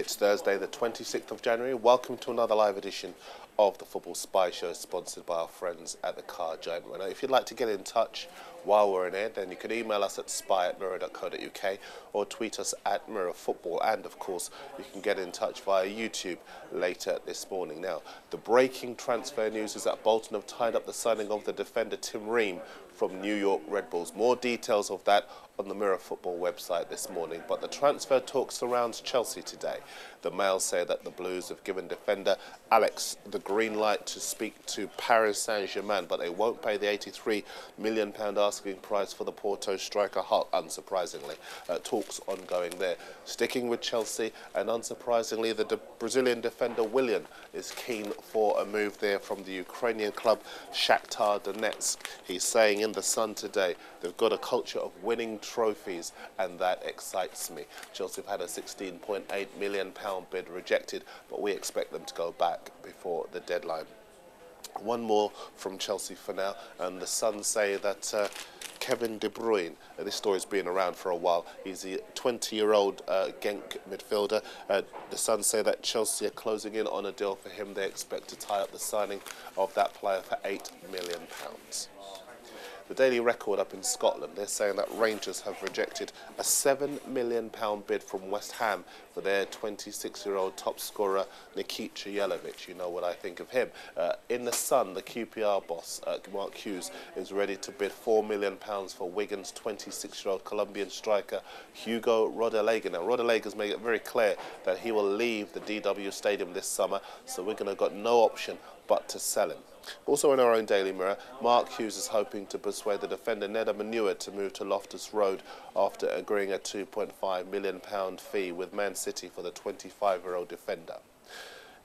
It's Thursday, the 26th of January. Welcome to another live edition of the Football Spy Show, sponsored by our friends at the Car Giant. Now, if you'd like to get in touch while we're in here, then you can email us at spy@mirror.co.uk or tweet us at Mirror Football. And, of course, you can get in touch via YouTube later this morning. Now, the breaking transfer news is that Bolton have tied up the signing of the defender Tim Ream from New York Red Bulls. More details of that on the Mirror Football website this morning. But the transfer talk surrounds Chelsea today. The Mail say that the Blues have given defender Alex the green light to speak to Paris Saint-Germain, but they won't pay the £83 million asking price for the Porto striker Hull, unsurprisingly. Talks ongoing there. Sticking with Chelsea, and unsurprisingly, the Brazilian defender Willian is keen for a move there from the Ukrainian club Shakhtar Donetsk. He's saying in The Sun today, they've got a culture of winning trophies, and that excites me. Chelsea have had a £16.8 million bid rejected, but we expect them to go back before the deadline. One more from Chelsea for now, and The Sun say that Kevin De Bruyne, this story's been around for a while, he's a 20-year-old Genk midfielder. The Sun say that Chelsea are closing in on a deal for him. They expect to tie up the signing of that player for £8 million. The Daily Record up in Scotland, they're saying that Rangers have rejected a £7 million bid from West Ham for their 26-year-old top scorer Nikita Jelavic. You know what I think of him. In The Sun, the QPR boss, Mark Hughes, is ready to bid £4 million for Wigan's 26-year-old Colombian striker Hugo Rodallega. Now, Rodallega's made it very clear that he will leave the DW Stadium this summer, so Wigan have got no option but to sell him. Also in our own Daily Mirror, Mark Hughes is hoping to persuade the defender Neda Manua to move to Loftus Road after agreeing a £2.5 million fee with Man City for the 25-year-old defender.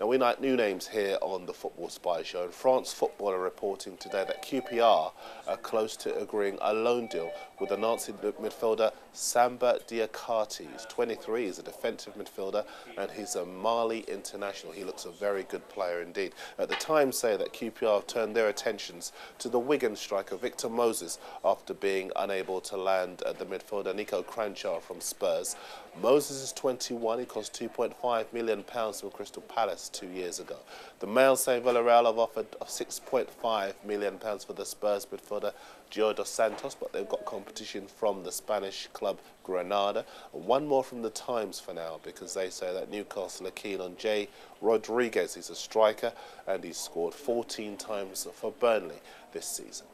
Now, we like new names here on the Football Spy Show, and France Football are reporting today that QPR are close to agreeing a loan deal with the Nazi midfielder Samba Diakate. He's 23, he's a defensive midfielder, and he's a Mali international. He looks a very good player indeed. At the Times say that QPR have turned their attentions to the Wigan striker Victor Moses after being unable to land the midfielder Nico Cranchar from Spurs. Moses is 21, he cost £2.5 million from Crystal Palace 2 years ago. The Mail say Villarreal have offered £6.5 million for the Spurs midfielder Gio dos Santos, but they've got competition from the Spanish club Granada. And one more from the Times for now, because they say that Newcastle are keen on Jay Rodriguez. He's a striker, and he's scored 14 times for Burnley this season.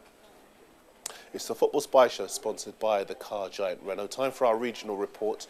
It's the Football Spy Show, sponsored by the Car Giant Renault. Time for our regional report,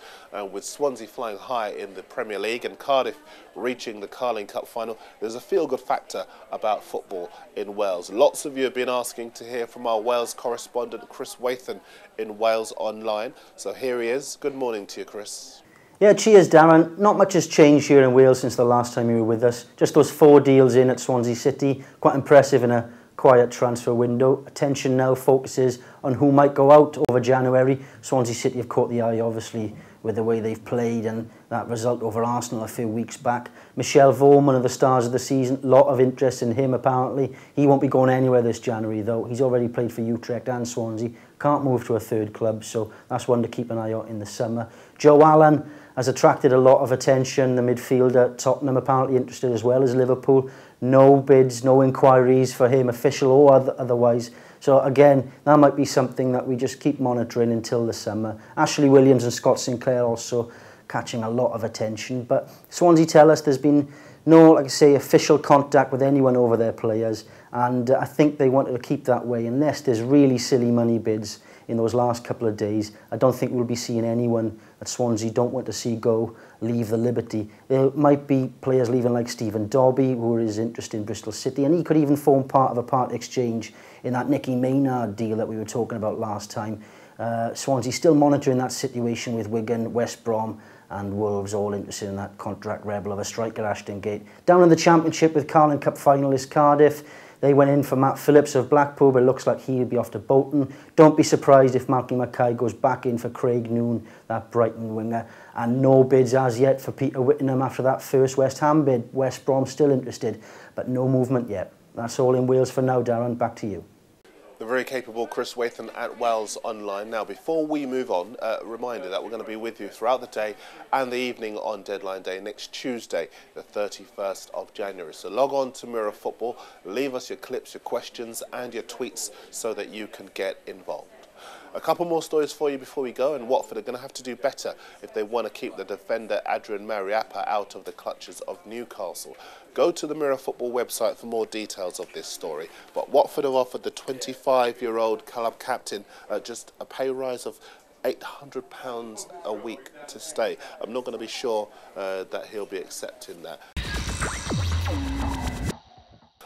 with Swansea flying high in the Premier League and Cardiff reaching the Carling Cup final. There's a feel-good factor about football in Wales. Lots of you have been asking to hear from our Wales correspondent, Chris Wathan, in Wales Online. So here he is. Good morning to you, Chris. Yeah, cheers, Darren. Not much has changed here in Wales since the last time you were with us. Just those 4 deals in at Swansea City. Quite impressive in a quiet transfer window. Attention now focuses on who might go out over January. Swansea City have caught the eye, obviously, with the way they've played and that result over Arsenal a few weeks back. Michel Vaughan, one of the stars of the season, a lot of interest in him apparently. He won't be going anywhere this January though. He's already played for Utrecht and Swansea. Can't move to a third club, so that's one to keep an eye on in the summer. Joe Allen has attracted a lot of attention. The midfielder, Tottenham apparently interested as well as Liverpool. No bids, no inquiries for him, official or otherwise. So again, that might be something that we just keep monitoring until the summer. Ashley Williams and Scott Sinclair also catching a lot of attention. But Swansea tell us there's been no, like I say, official contact with anyone over their players. And I think they wanted to keep that way unless there's really silly money bids in those last couple of days. I don't think we'll be seeing anyone at Swansea don't want to see go leave the Liberty. There might be players leaving like Stephen Dobby, who is interested in Bristol City, and he could even form part of a part exchange in that Nicky Maynard deal that we were talking about last time. Swansea still monitoring that situation with Wigan, West Brom and Wolves, all interested in that contract rebel of a striker, Ashton Gate. Down in the Championship with Carling Cup finalist Cardiff, they went in for Matt Phillips of Blackpool, but it looks like he'll be off to Bolton. Don't be surprised if Malcolm Mackay goes back in for Craig Noon, that Brighton winger. And no bids as yet for Peter Whittingham after that first West Ham bid. West Brom still interested, but no movement yet. That's all in Wales for now, Darren. Back to you. The very capable Chris Wathan at Wales Online. Now, before we move on, a reminder that we're going to be with you throughout the day and the evening on deadline day next Tuesday, the 31st of January. So log on to Mirror Football, leave us your clips, your questions and your tweets so that you can get involved. A couple more stories for you before we go, and Watford are going to have to do better if they want to keep the defender Adrian Mariappa out of the clutches of Newcastle. Go to the Mirror Football website for more details of this story. But Watford have offered the 25-year-old club captain just a pay rise of £800 a week to stay. I'm not going to be sure that he'll be accepting that.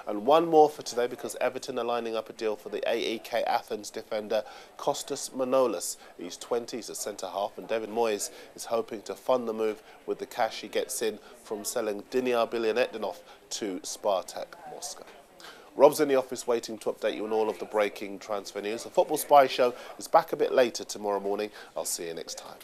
And one more for today, because Everton are lining up a deal for the AEK Athens defender Kostas Manolis. He's 20, he's a centre-half, and David Moyes is hoping to fund the move with the cash he gets in from selling Diniar Bilyanetinov to Spartak Moscow. Rob's in the office waiting to update you on all of the breaking transfer news. The Football Spy Show is back a bit later tomorrow morning. I'll see you next time.